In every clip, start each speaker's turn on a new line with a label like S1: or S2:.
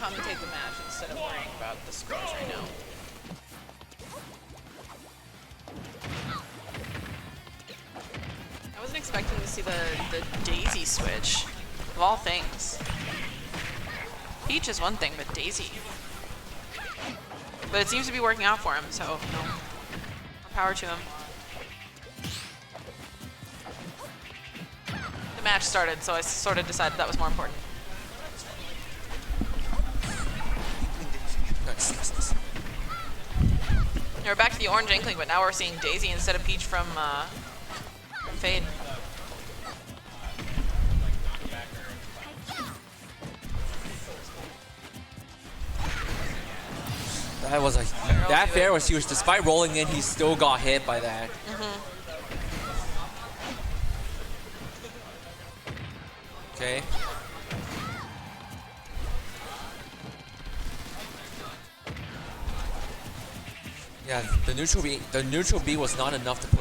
S1: commentate the match instead of worrying about the scores right now. I wasn't expecting to see the Daisy switch, of all things. Peach is one thing, but Daisy. But it seems to be working out for him, so no. More power to him. The match started, so I sort of decided that was more important.
S2: Nice.
S1: We're back to the orange Inkling, but now we're seeing Daisy instead of Peach from Fade.
S2: That was that fair was huge. Despite rolling in, he still got hit by that. Okay. Yeah, the neutral B was not enough to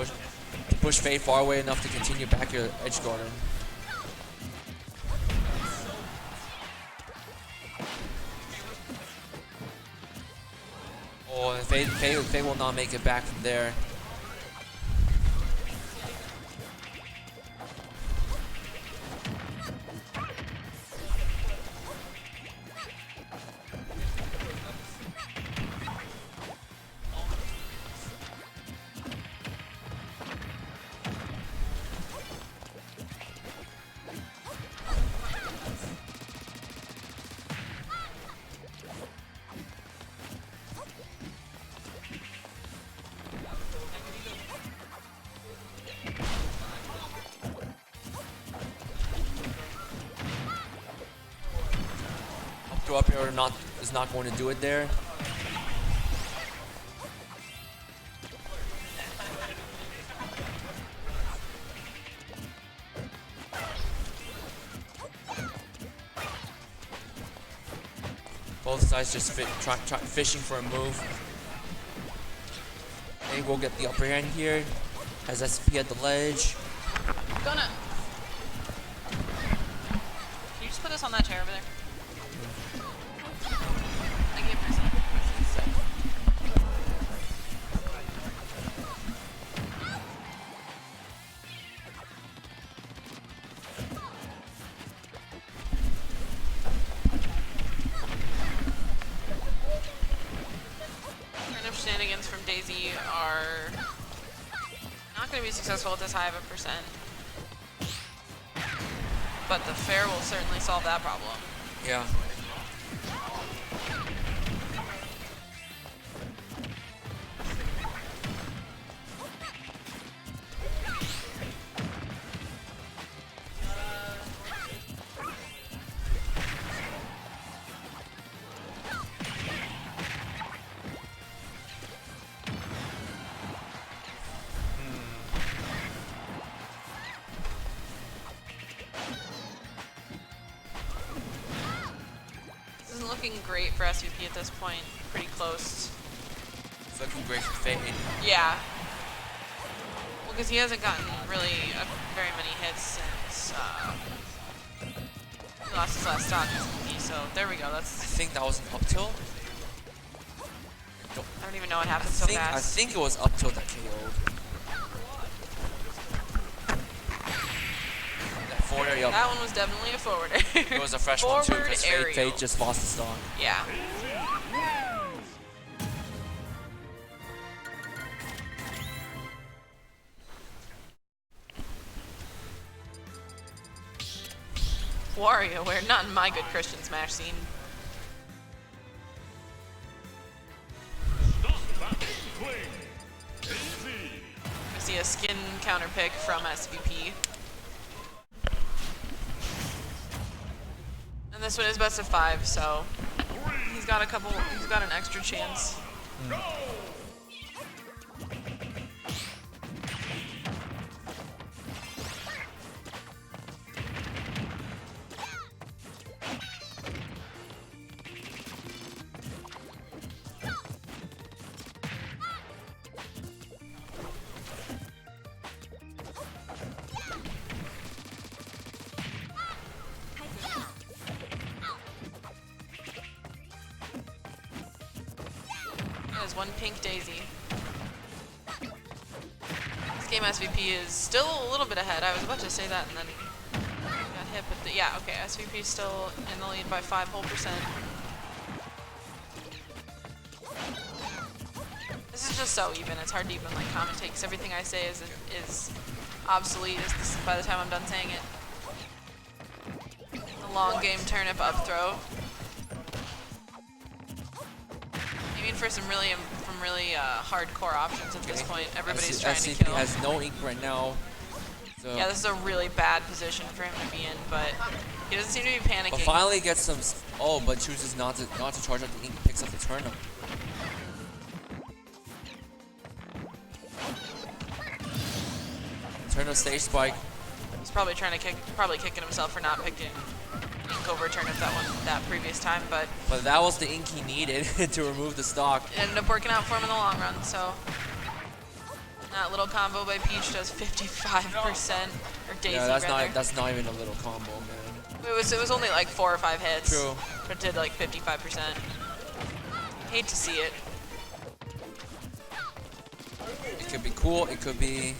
S2: push Fade far away enough to continue back your edge guarding. Oh, Fade will not make it back from there. Up here is not going to do it there. Both sides just fishing for a move. They will get the upper hand here. Has SVP at the ledge.
S1: Can you just put this on that chair over there? Shenanigans from Daisy are not going to be successful at this high of a percent, but the fair will certainly solve that problem.
S2: Yeah.
S1: Looking great for SVP at this point. Pretty close.
S2: It's looking great for Fade.
S1: Yeah. Well, because he hasn't gotten really very many hits since he lost his last stock SVP. So there we go.
S2: I think that was an up tilt.
S1: I don't even know what happened so fast.
S2: I think it was up tilt that KO'd. Yep.
S1: That one was definitely a forwarder.
S2: It was a fresh one too, because Fade just lost the stock.
S1: Yeah. WarioWare, not in my good Christian Smash scene. I see a skin counter pick from SVP. And this one is best of 5, so he's got an extra chance. is one pink Daisy. This game SVP is still a little bit ahead. I was about to say that and then got hit, but yeah, okay, SVP is still in the lead by 5 whole percent. This is just so even. It's hard to even like commentate because everything I say is obsolete by the time I'm done saying it. The long game turnip up throw. I mean, for some really hardcore options at this point. Everybody's trying to kill.
S2: SVP has no ink right now. So
S1: Yeah, this is a really bad position for him to be in, but he doesn't seem to be panicking.
S2: but finally gets some. Oh, but chooses not to charge up the ink. Picks up the turnip. Turnip stage spike.
S1: He's probably trying to kicking himself for not picking ink over turnip that previous time, but
S2: But that was the ink he needed to remove the stock.
S1: it ended up working out for him in the long run. So that little combo by Peach does 55%, or Daisy
S2: Yeah, that's
S1: rather.
S2: that's not even a little combo, man.
S1: It was only like 4 or 5 hits.
S2: True.
S1: But it did like 55%. Hate to see it.
S2: It could be cool. It could be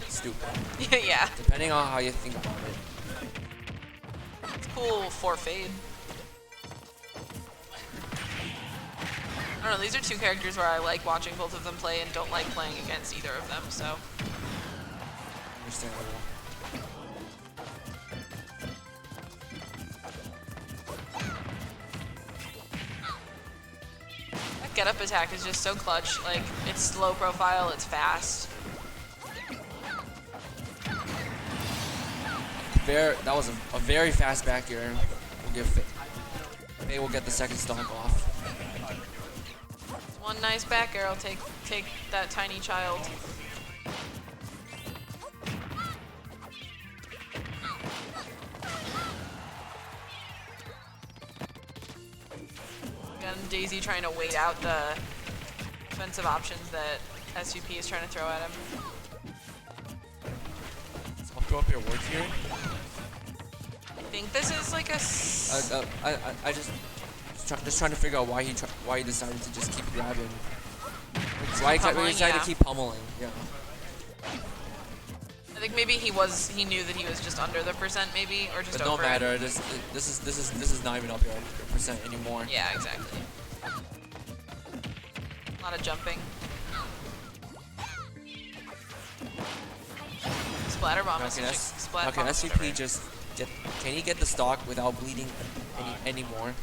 S2: stupid,
S1: Yeah,
S2: depending on how you think about it.
S1: it's cool for Fade. I don't know, these are two characters where I like watching both of them play and don't like playing against either of them, so.
S2: Understandable.
S1: That get up attack is just so clutch. Like, it's slow profile, it's fast.
S2: That was a very fast back air. We'll give Faye will get the second stock off.
S1: One nice back air, I'll take that tiny child. Again, Daisy trying to wait out the offensive options that SVP is trying to throw at him.
S2: So I'll throw up your words here.
S1: I think this is like a.
S2: I just trying to figure out why he decided to just keep grabbing. Why he decided
S1: yeah.
S2: to keep pummeling. Yeah.
S1: I think maybe he knew that he was just under the percent, maybe, or just
S2: But
S1: over
S2: no
S1: it.
S2: matter. This is not even up your percent anymore.
S1: Yeah, exactly. A lot of jumping. Splatter bomb.
S2: Now can
S1: Splat bomb.
S2: SVP just can he get the stock without bleeding anymore?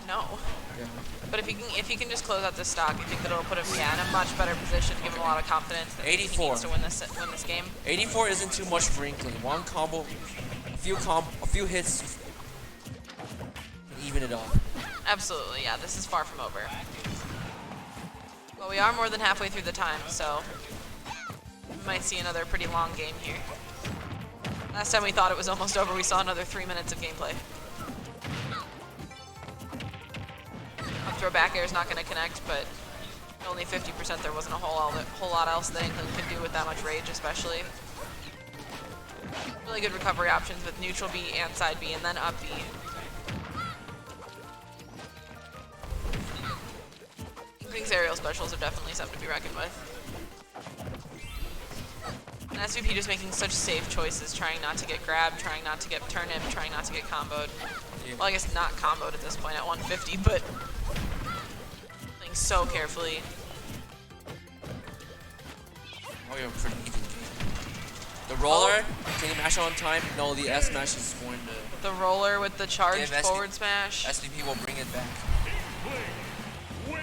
S1: No.
S2: Yeah.
S1: But if he can just close out this stock, I think that it'll put him in a much better position, give him a lot of confidence that he
S2: 84.
S1: needs to win this game.
S2: 84 isn't too much for Inkling. One combo, a few hits, can even it up.
S1: Absolutely, yeah. This is far from over. Well, we are more than halfway through the time, so we might see another pretty long game here. Last time we thought it was almost over, we saw another 3 minutes of gameplay. Up throw back air is not going to connect, but only 50%. There wasn't a whole lot else that Inkling could do with that much rage, especially. Really good recovery options with neutral B and side B, and then up B. Inkling's aerial specials are definitely something to be reckoned with. And SVP just making such safe choices, trying not to get grabbed, trying not to get turnip, trying not to get comboed.
S2: Yeah.
S1: Well, I guess not comboed at this point at 150, but playing so carefully.
S2: Oh, you're pretty even game. The roller, can you mash it on time? No, the S smash is going to.
S1: The roller with the charged
S2: Yeah,
S1: forward smash.
S2: SVP will bring it back.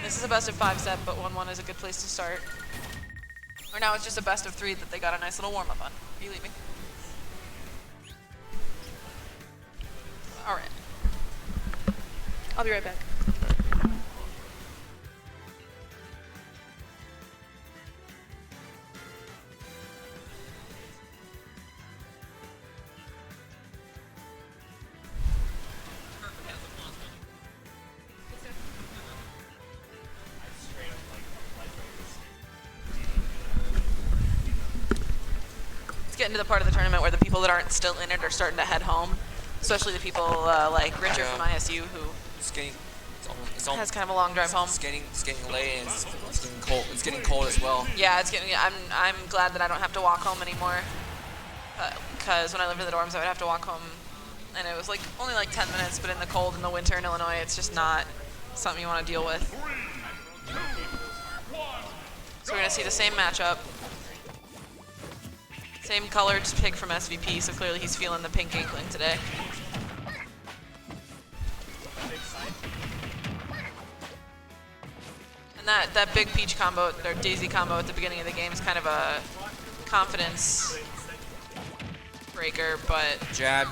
S1: This is a best of 5 set, but 1-1 is a good place to start. Or now it's just a best of 3 that they got a nice little warm up on. Are you leaving? All right. I'll be right back. Getting to the part of the tournament where the people that aren't still in it are starting to head home, especially the people like Richard from ISU who
S2: Just getting
S1: Has kind of a long drive home.
S2: It's getting late and it's getting cold. It's getting cold as well.
S1: Yeah, it's getting. I'm glad that I don't have to walk home anymore. Because when I lived in the dorms, I would have to walk home, and it was like only like 10 minutes. But in the cold in the winter in Illinois, it's just not something you want to deal with. So we're gonna see the same matchup. Same colored pick from SVP, so clearly he's feeling the pink Inkling today. And that big peach combo, or daisy combo at the beginning of the game is kind of a confidence breaker, but
S2: Jab.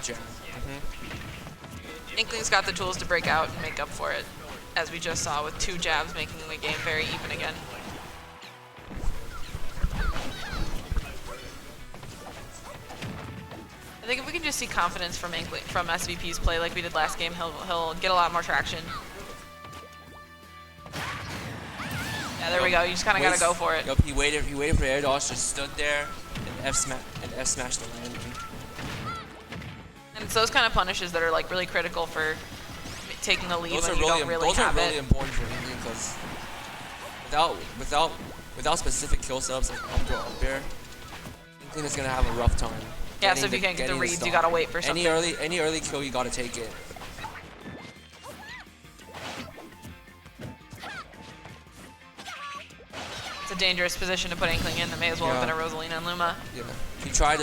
S1: Inkling's got the tools to break out and make up for it, as we just saw with 2 jabs making the game very even again. I think if we can just see confidence from Inkling, from SVP's play like we did last game, he'll get a lot more traction. Yeah, there we go. You just kind of got to go for it.
S2: Yup, he waited for air dodge, just stood there and F smashed the landing.
S1: And it's those kind of punishes that are like really critical for taking the lead when you don't really
S2: those
S1: have
S2: are really
S1: it.
S2: important for Inkling because without specific kill setups like up throw up air, Inkling is gonna have a rough time.
S1: Yeah, so if you can't get the reads, you gotta wait for something.
S2: Any early kill, you gotta take it.
S1: It's a dangerous position to put Inkling in. That may as well have been a Rosalina and Luma.
S2: Yeah, he tried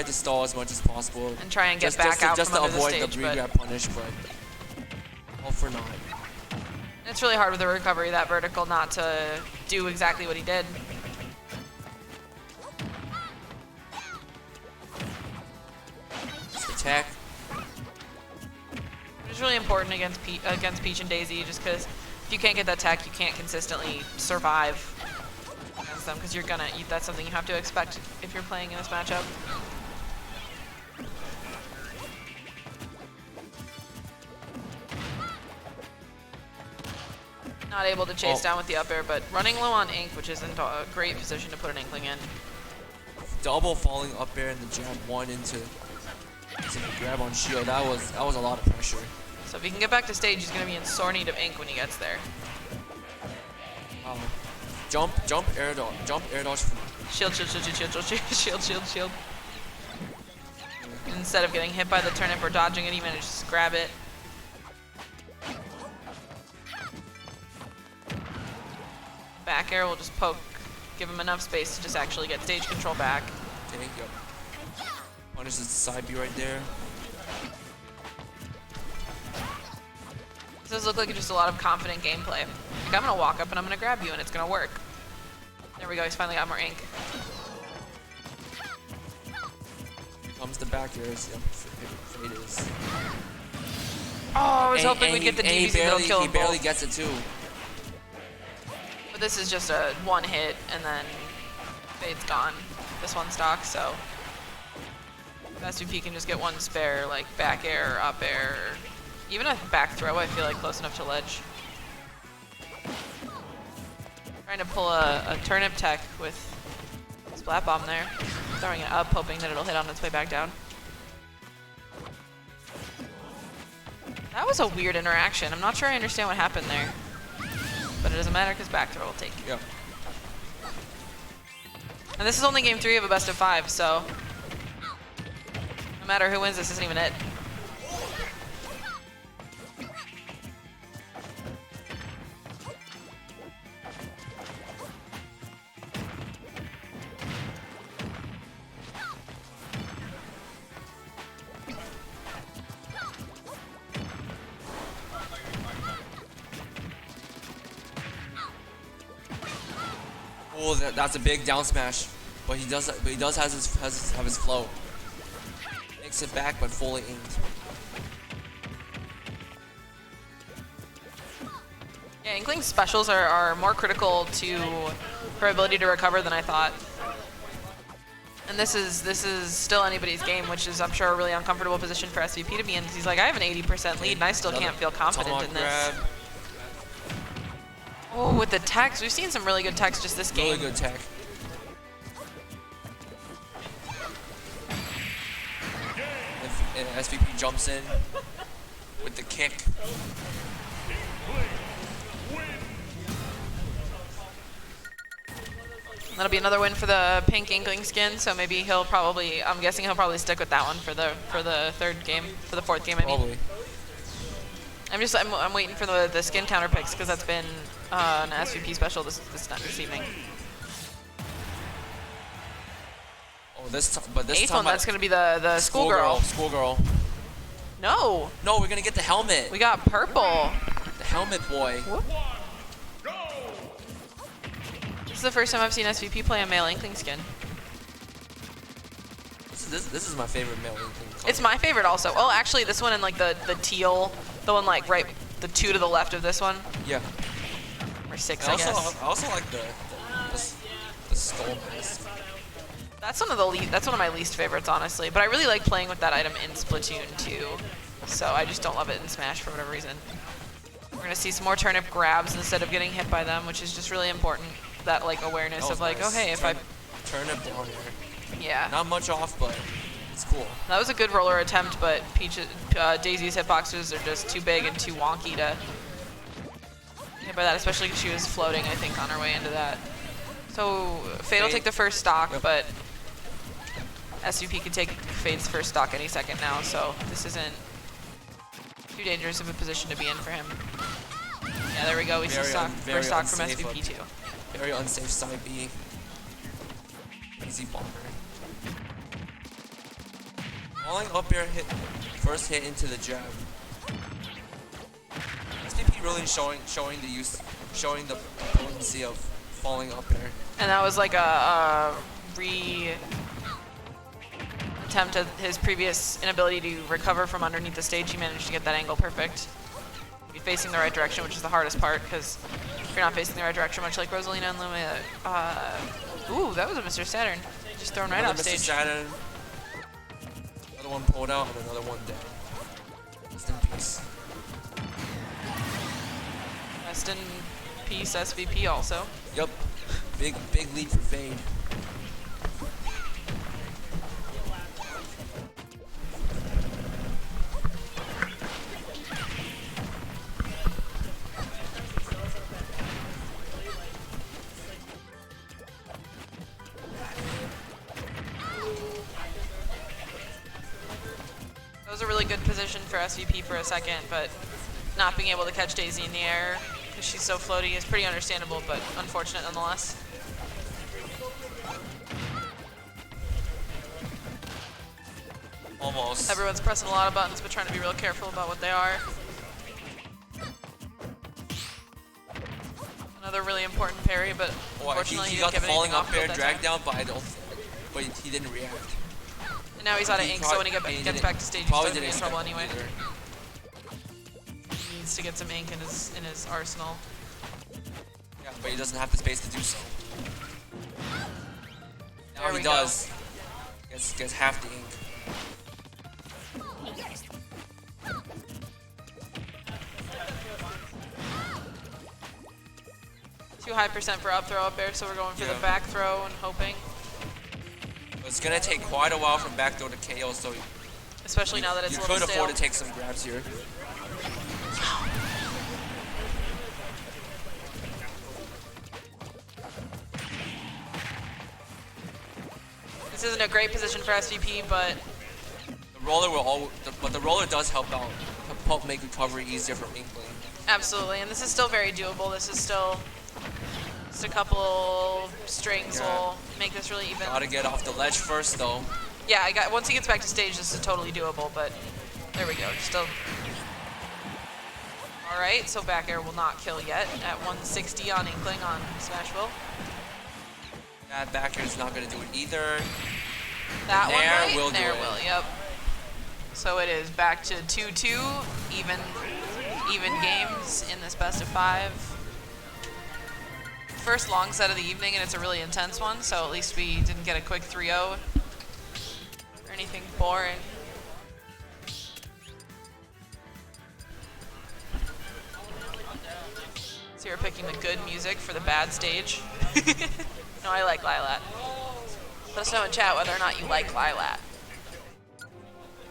S2: to stall as much as possible
S1: and try and get back out from under the stage,
S2: just to avoid the regrab punish, but all for naught.
S1: And it's really hard with the recovery, that vertical, not to do exactly what he did.
S2: Attack.
S1: It's really important against Peach and Daisy, just because if you can't get that tech, you can't consistently survive against them, because that's something you have to expect if you're playing in this matchup. Not able to chase down with the up air, but running low on ink, which isn't a great position to put an Inkling in.
S2: Double falling up air and the jab 1 into the grab on shield. That was a lot of pressure.
S1: So if he can get back to stage, he's going to be in sore need of ink when he gets there.
S2: Jump air dodge.
S1: Shield. Instead of getting hit by the turnip or dodging it, he manages to grab it. Back air will just poke, give him enough space to just actually get stage control back.
S2: Okay, yep. Punishes the side B right there.
S1: This does look like just a lot of confident gameplay. Like, I'm gonna walk up and I'm gonna grab you and it's gonna work. There we go, he's finally got more ink.
S2: Here comes the back airs. Yep, fade is.
S1: Oh, I was hoping we'd get the DBZ that'll kill him
S2: He barely
S1: both.
S2: gets it too.
S1: But this is just a 1 hit and then fade's gone. This one stock, so SVP can just get 1 spare, like back air or up air, or even a back throw. I feel like close enough to ledge. Trying to pull a turnip tech with Splat Bomb there, throwing it up, hoping that it'll hit on its way back down. That was a weird interaction. I'm not sure I understand what happened there. But it doesn't matter because back throw will take.
S2: Yep.
S1: And this is only game 3 of a best of 5, so no matter who wins, this isn't even it.
S2: Oh, that's a big down smash, but he does have his flow. Makes it back, but fully inked.
S1: Yeah, Inkling's specials are more critical to her ability to recover than I thought. And this is still anybody's game, which is, I'm sure, a really uncomfortable position for SVP to be in, because he's like, I have an 80% lead, and I still can't feel confident in this. Oh, with the techs. We've seen some really good techs just this game.
S2: Really good tech. If SVP jumps in with the kick.
S1: That'll be another win for the pink Inkling skin, so maybe he'll probably, I'm guessing he'll probably stick with that one for the fourth game, I mean.
S2: Probably.
S1: I'm waiting for the skin counter picks because that's been an SVP special this evening.
S2: Oh, this
S1: Eighth
S2: time
S1: one, that's gonna be the schoolgirl.
S2: Schoolgirl.
S1: No,
S2: No, we're gonna get the helmet.
S1: we got purple.
S2: The helmet boy.
S1: Whoop. This is the first time I've seen SVP play a male Inkling skin.
S2: This is my favorite male Inkling color.
S1: It's my favorite also. Oh, actually, this one and like the teal, the one like right, the two to the left of this one.
S2: Yeah.
S1: Or six,
S2: I
S1: I guess.
S2: also like the skull mask.
S1: That's one of my least favorites, honestly. But I really like playing with that item in Splatoon 2. So I just don't love it in Smash for whatever reason. We're gonna see some more turnip grabs instead of getting hit by them, which is just really important. That like awareness of like,
S2: nice.
S1: oh hey, if
S2: turnip down there.
S1: yeah.
S2: Not much off, but it's cool.
S1: That was a good roller attempt, but Daisy's hitboxes are just too big and too wonky to hit by that, especially because she was floating, I think, on her way into that. So Fade will take the first stock, but SVP could take Fade's first stock any second now, so this isn't too dangerous of a position to be in for him. Yeah, there we go. We see first stock from SVP too.
S2: Very unsafe side B. Easy bomber. Falling up air hit, first hit into the jab. SVP really showing the potency of falling up air.
S1: And that was like a attempt at his previous inability to recover from underneath the stage. He managed to get that angle perfect. Be facing the right direction, which is the hardest part, because if you're not facing the right direction, much like Rosalina and Lumia. Ooh, that was a Mr. Saturn. Just thrown right off stage.
S2: Mr. Saturn. Another one pulled out and another one dead. Rest in peace.
S1: Rest in peace, SVP also.
S2: Yep. Big lead for Fade.
S1: That was a really good position for SVP for a second, but not being able to catch Daisy in the air because she's so floaty is pretty understandable, but unfortunate nonetheless.
S2: Almost.
S1: Everyone's pressing a lot of buttons, but trying to be real careful about what they are. Another really important parry, but unfortunately
S2: he
S1: he
S2: got
S1: didn't
S2: the
S1: give
S2: falling
S1: anything
S2: up
S1: off
S2: air
S1: that
S2: drag
S1: time.
S2: down, but he didn't react.
S1: And now he's out of ink, so when he gets back to stage, he's
S2: probably
S1: going to be in
S2: didn't
S1: trouble
S2: expect
S1: anyway.
S2: either.
S1: He needs to get some ink in his arsenal.
S2: Yeah, but he doesn't have the space to do so. Now
S1: There
S2: he
S1: we
S2: does. Gets half the ink.
S1: Too high percent for up throw up air, so we're going for the back throw and hoping.
S2: It's gonna take quite a while from back throw to KO, so
S1: Especially now that it's a little
S2: you could
S1: stale.
S2: afford to take some grabs here.
S1: This isn't a great position for SVP, but
S2: the roller does help out, help make recovery easier from Inkling.
S1: absolutely. And this is still very doable. This is still just a couple strings will make this really even.
S2: Gotta get off the ledge first, though.
S1: Yeah, once he gets back to stage, this is totally doable, but there we go. Still. All right, so back air will not kill yet at 160 on Inkling on Smashville.
S2: That back air is not gonna do it either.
S1: That one
S2: Nair
S1: right?
S2: will do
S1: Nair
S2: it.
S1: will, yep. So it is back to 2-2, even games in this best of 5. First long set of the evening, and it's a really intense one, so at least we didn't get a quick 3-0 or anything boring. So you're picking the good music for the bad stage. No, I like Lilat. Let us know in chat whether or not you like Lilat.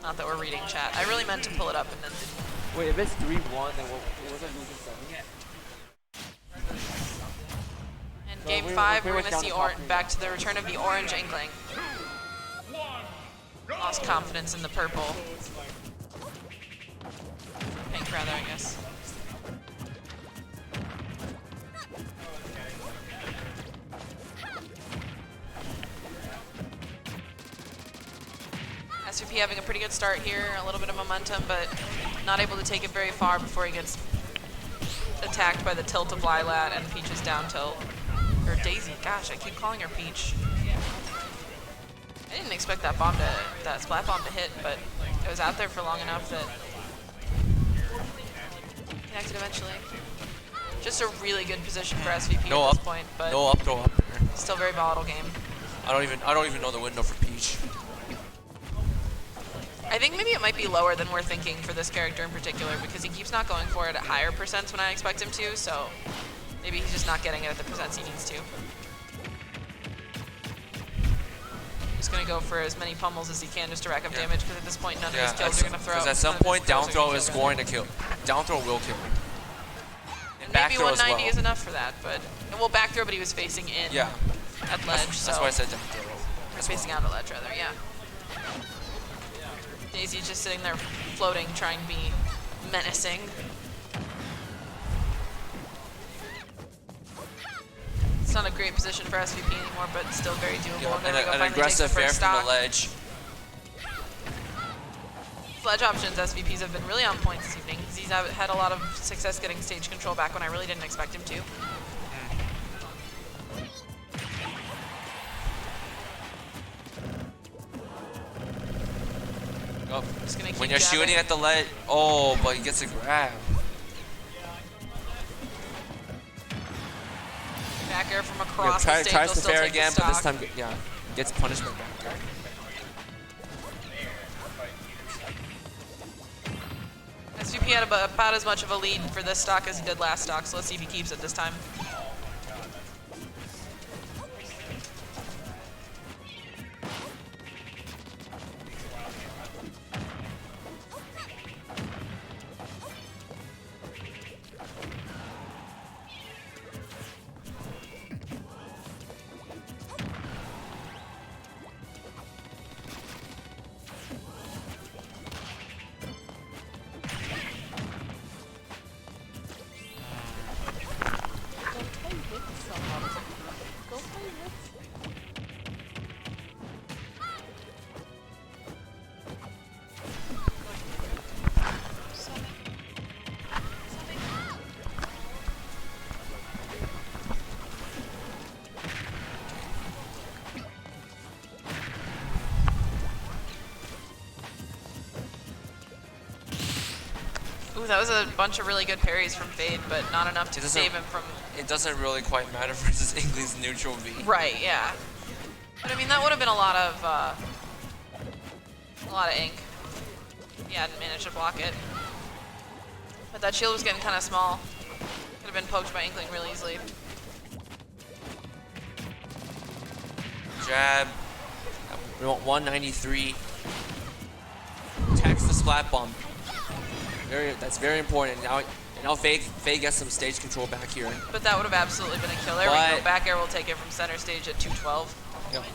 S1: Not that we're reading chat. I really meant to pull it up and then didn't.
S2: Wait, if it's 3-1, then what was I losing 7?
S1: In
S2: So
S1: game
S2: we're
S1: 5,
S2: pretty
S1: we're
S2: much
S1: going to
S2: down
S1: see
S2: to top three
S1: back to the return of the orange Inkling. Lost confidence in the purple. Pink, rather, I guess. SVP having a pretty good start here, a little bit of momentum, but not able to take it very far before he gets attacked by the tilt of Lilat and Peach's down tilt. Or Daisy, gosh, I keep calling her Peach. I didn't expect that splat bomb to hit, but it was out there for long enough that connected eventually. Just a really good position for SVP at this point, but
S2: no up throw up there.
S1: Still very volatile game.
S2: I don't even know the window for Peach.
S1: I think maybe it might be lower than we're thinking for this character in particular because he keeps not going for it at higher percents when I expect him to, so maybe he's just not getting it at the percents he needs to. Just gonna go for as many pummels as he can just to rack up damage because at this point none of his kills are gonna throw.
S2: Because at some point down throw is going to kill. Down throw will kill.
S1: And maybe 190 is enough for that, but well, back throw, but he was facing in at ledge.
S2: That's why I said down throw.
S1: Or facing out at ledge rather, yeah. Daisy's just sitting there floating, trying to be menacing. It's not a great position for SVP anymore, but still very doable.
S2: Yeah, an aggressive fair from the ledge.
S1: Ledge options SVPs have been really on point this evening. He's had a lot of success getting stage control back when I really didn't expect him to.
S2: Oh, when you're shooting at the ledge, oh, but he gets a grab.
S1: Back air from across the stage.
S2: Tries to fair again, but this time, gets punishment back there.
S1: SVP had about as much of a lead for this stock as he did last stock, so let's see if he keeps it this time. Ooh, that was a bunch of really good parries from Fade, but not enough to save him from...
S2: It doesn't really quite matter versus Inkling's neutral V.
S1: Right, yeah. But I mean, that would have been a lot of ink. He hadn't managed to block it. But that shield was getting kind of small. Could have been poked by Inkling really easily.
S2: Jab. 193. Text the splat bomb. That's very important. Now Faye gets some stage control back here.
S1: But that would have absolutely been a kill. There we go. Back air will take it from center stage at 212.
S2: Yep.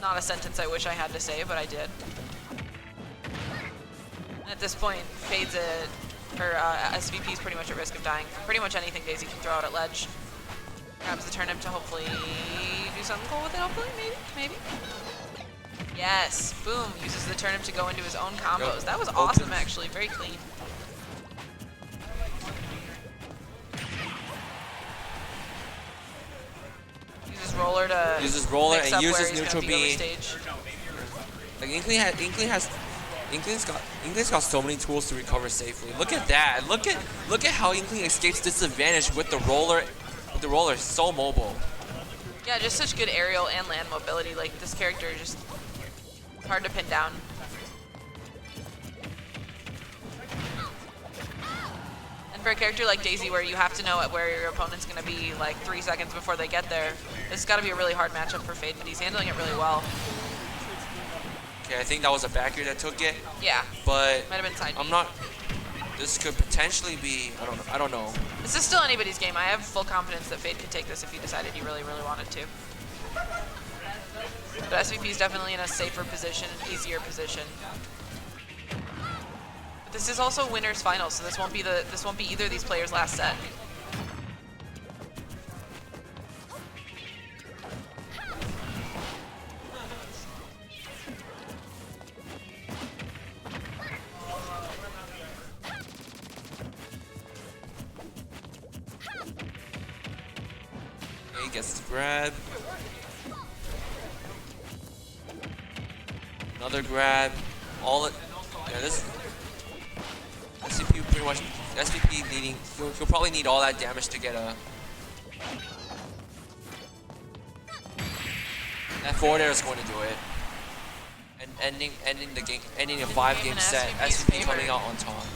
S1: Not a sentence I wish I had to say, but I did. At this point, Fade's SVP's pretty much at risk of dying from pretty much anything Daisy can throw out at ledge. Grabs the turnip to hopefully do something cool with it, hopefully, maybe. Yes, boom, uses the turnip to go into his own combos. Yep. That was awesome, actually, very clean.
S2: Uses roller and uses neutral B. Like Inkling's got so many tools to recover safely. Look at that. Look at how Inkling escapes disadvantage with the roller. The roller is so mobile.
S1: Yeah, just such good aerial and land mobility. Like this character is just hard to pin down. And for a character like Daisy, where you have to know where your opponent's going to be like 3 seconds before they get there, this has got to be a really hard matchup for Fade, but he's handling it really well.
S2: Okay, I think that was a back air that took it.
S1: Yeah.
S2: But
S1: might have been side
S2: I'm not. This could potentially be. I don't know.
S1: This is still anybody's game. I have full confidence that Fade could take this if he decided he really, really wanted to. But SVP is definitely in a safer position, an easier position. But this is also winners finals, so this won't be either of these players' last set.
S2: Okay, gets the grab. Another grab. All it. Yeah, this. SVP pretty much. SVP needing. He'll probably need all that damage to get a. That forward air is going to do it. And ending the game, ending a 5-game set. SVP coming out on top.